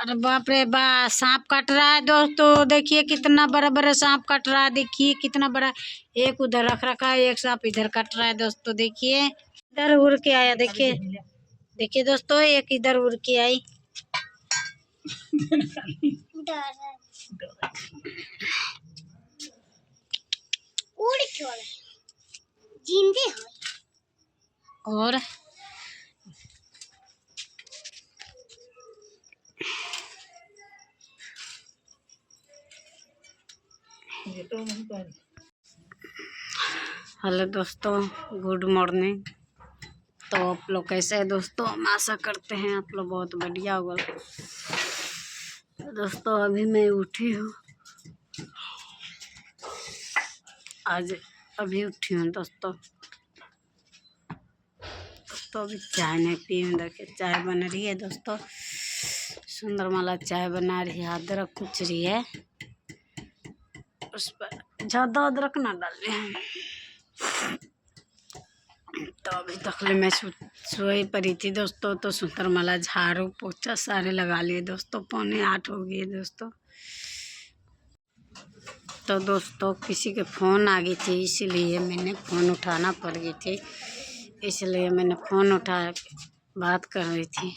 अरे बाप रे बा, सांप काट रहा है दोस्तों। देखिए कितना बड़ा बड़ा सांप काट रहा है। देखिए कितना बड़ा, एक उधर रख रखा है, एक सांप इधर काट रहा है दोस्तों। देखिए इधर उड़ के आया। देखिए देखिए दोस्तों, एक इधर उड़ के आई। और हेलो दोस्तों, गुड मॉर्निंग। तो आप लोग कैसे हैं दोस्तों? हम आशा करते हैं आप लोग बहुत बढ़िया होगा। दोस्तों अभी मैं उठी हूँ, आज अभी उठी हूँ दोस्तों। अभी चाय नहीं पी हूँ। देखिए चाय बन रही है दोस्तों, सुंदर माला चाय बना रही है। अदरक कुछ रही है, उस पर ज़्यादा अदरक ना डाले हैं। तो अभी तक मैं सोई पड़ी थी दोस्तों, तो सुंदर माला झाड़ू पोछा सारे लगा लिए दोस्तों। 7:45 हो गई दोस्तों। तो दोस्तों किसी के फ़ोन आ गई थी, इसलिए मैंने फ़ोन उठाना पड़ गई थी, इसलिए मैंने फ़ोन उठा बात कर रही थी।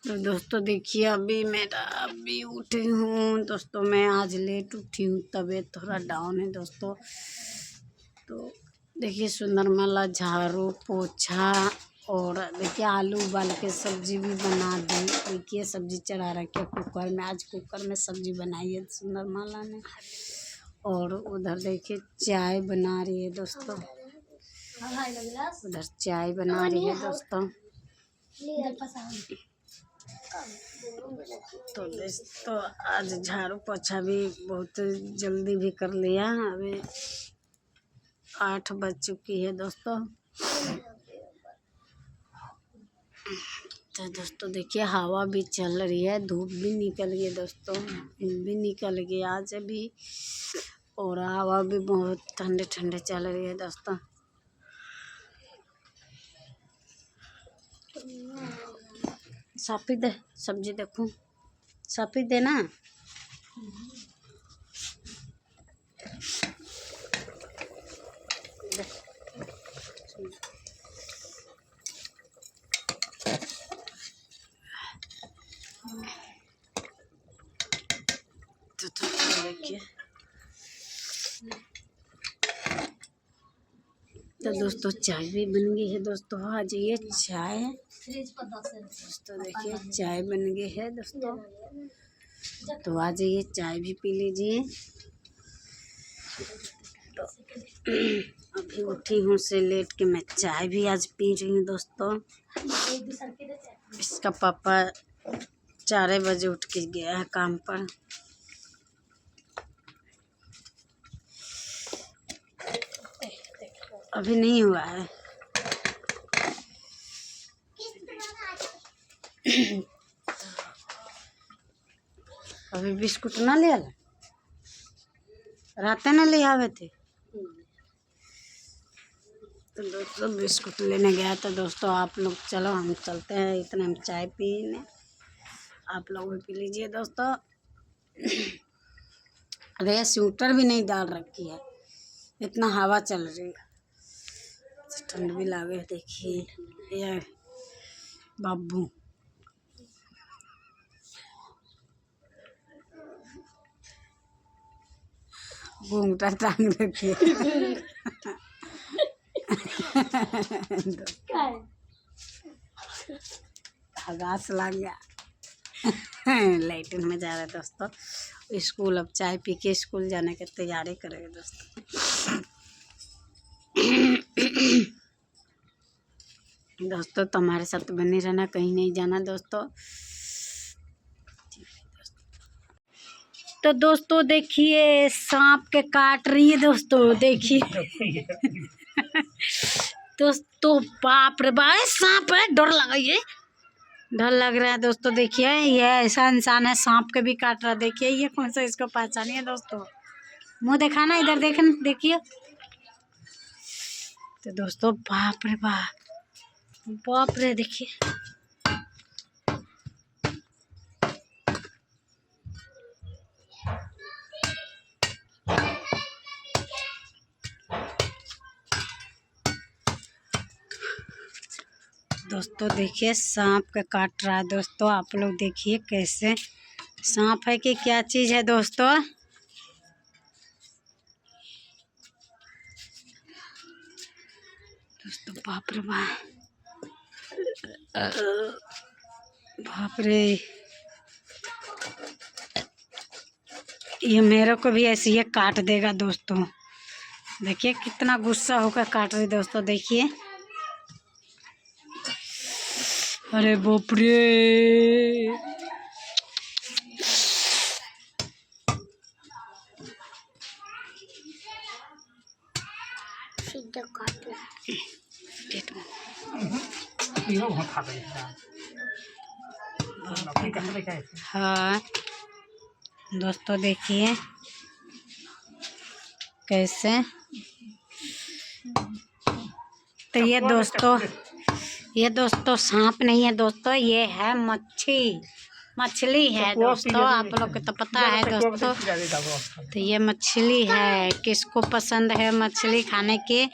तो दोस्तों देखिए अभी उठी हूँ दोस्तों। मैं आज लेट उठी हूँ, तबीयत थोड़ा डाउन है दोस्तों। तो देखिए सुंदर माला झाड़ू पोछा, और देखिए आलू उबाल के सब्जी भी बना दी। देखिए सब्जी चढ़ा रखी है कुकर में, आज कुकर में सब्जी बनाई है सुंदर माला ने। और उधर देखिए चाय बना रही है दोस्तों, उधर चाय बना रही है दोस्तों। तो दोस्तों आज झाड़ू पोछा भी बहुत जल्दी भी कर लिया। अभी 8 बज चुकी है दोस्तों। तो दोस्तों देखिए हवा भी चल रही है, धूप भी निकल गई दोस्तों, भी निकल गई आज अभी। और हवा भी बहुत ठंडे ठंडे चल रही है दोस्तों। सापी दे सब्जी, देखूं सापी देना। तो देखिए तो दोस्तों चाय भी बन गई है दोस्तों। आज ये चाय है दोस्तों, देखिए चाय बन गई है दोस्तों। तो आज ये चाय भी पी लीजिए। तो अभी उठी हूँ से लेट के मैं चाय भी आज पी रही हूँ दोस्तों। इसका पापा 4 बजे उठ के गया है काम पर। अभी नहीं हुआ है। अभी बिस्कुट ना ले आला, रात ना ले आवे थे। तो दोस्तों बिस्कुट लेने गया था दोस्तों। आप लोग चलो हम चलते हैं, इतने हम चाय पीने, आप लोग भी पी लीजिए दोस्तों। अरे स्वेटर भी नहीं डाल रखी है, इतना हवा चल रही है, ठंड भी लगे। देखिए ये बाबू घूंघटा टांग रखी है। हगास लग गया। लाइटिंग में जा रहे दोस्तों स्कूल। अब चाय पी के स्कूल जाने की तैयारी करेंगे दोस्तों। दोस्तों तो हमारे साथ बने रहना, कहीं नहीं जाना दोस्तों। तो दोस्तों देखिए सांप के काट रही है दोस्तों, देखिए। दोस्तों बाप रे बाप, सांप है, डर लगा, ये डर लग रहा है दोस्तों। देखिए ये ऐसा इंसान है, सांप के भी काट रहा है। देखिए ये कौन सा, इसको पहचानिए दोस्तों। मुंह दिखाना, इधर देखना, देखिए। तो दोस्तों बाप, देखिए दोस्तों देखिए सांप का काट रहा है दोस्तों। आप लोग देखिए कैसे सांप है कि क्या चीज़ है दोस्तों। दोस्तों बाप रे बाप रे, ये मेरे को भी ऐसे ही काट देगा दोस्तों। देखिए कितना गुस्सा होकर काट रही दोस्तों। देखिए अरे बाप रे, सीधा काट हाँ दोस्तों देखिए कैसे। तो ये दोस्तों सांप नहीं है दोस्तों, ये है मछली है दोस्तों। आप लोग को तो पता है दोस्तों। तो ये मछली है, किसको पसंद है मछली खाने के।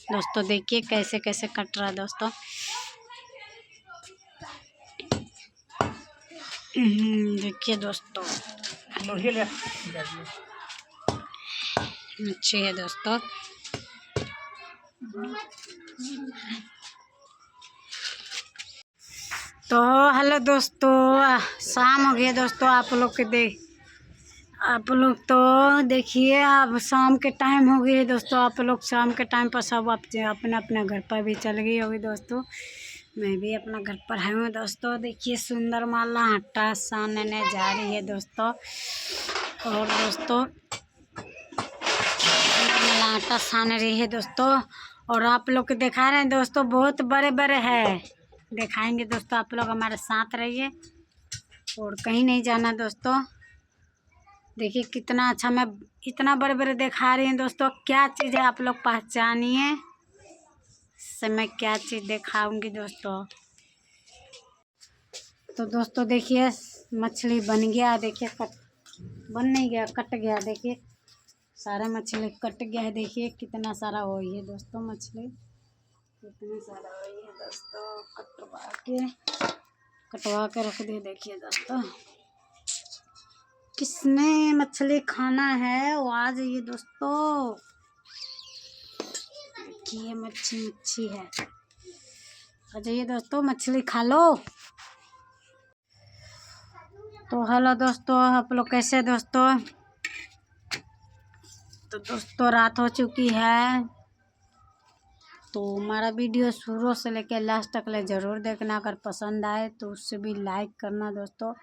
दोस्तों देखिए कैसे कैसे कट रहा है दोस्तों। देखिए दोस्तों अच्छी है दोस्तों। तो हेलो दोस्तों, शाम हो गया दोस्तों। आप लोग तो देखिए अब शाम के टाइम हो गए दोस्तों। आप लोग शाम के टाइम पर सब अपने अपने घर पर भी चल गई होगी दोस्तों। मैं भी अपना घर पर आई हूँ दोस्तों। देखिए सुंदर माला आटा सानने जा रही है दोस्तों। और दोस्तों माला आटा सान रही है दोस्तों। और आप लोग को दिखा रहे हैं दोस्तों, बहुत बड़े बड़े हैं। दिखाएंगे दोस्तों, आप लोग हमारे साथ रहिए और कहीं नहीं जाना दोस्तों। देखिए कितना अच्छा, मैं इतना बड़े बड़े दिखा रही हूँ दोस्तों। क्या चीज़ है आप लोग पहचानिए, से मैं क्या चीज़ दिखाऊंगी दोस्तों। तो दोस्तों देखिए मछली बन गया। देखिए बन नहीं गया, कट गया। देखिए सारा मछली कट गया है। देखिए कितना सारा हुई है दोस्तों मछली, कितना सारा हुई है दोस्तों। कटवा के रख दिए। देखिए दोस्तों किसने मछली खाना है वो आ जाइए दोस्तों। देखिए मच्छी है, आ जाइए दोस्तों मछली खा लो। तो हेलो दोस्तों, आप लोग कैसे दोस्तों। तो दोस्तों रात हो चुकी है। तो हमारा वीडियो शुरू से लेकर लास्ट तक ले ज़रूर देखना। अगर पसंद आए तो उससे भी लाइक करना दोस्तों,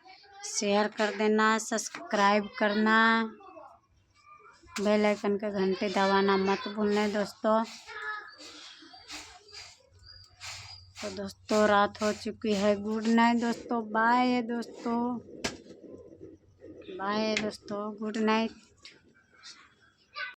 शेयर कर देना, सब्सक्राइब करना, बेल आइकन के घंटे दबाना मत भूलना दोस्तों। तो दोस्तों रात हो चुकी है। गुड नाइट दोस्तों, बाय दोस्तों, बाय दोस्तों, गुड नाइट।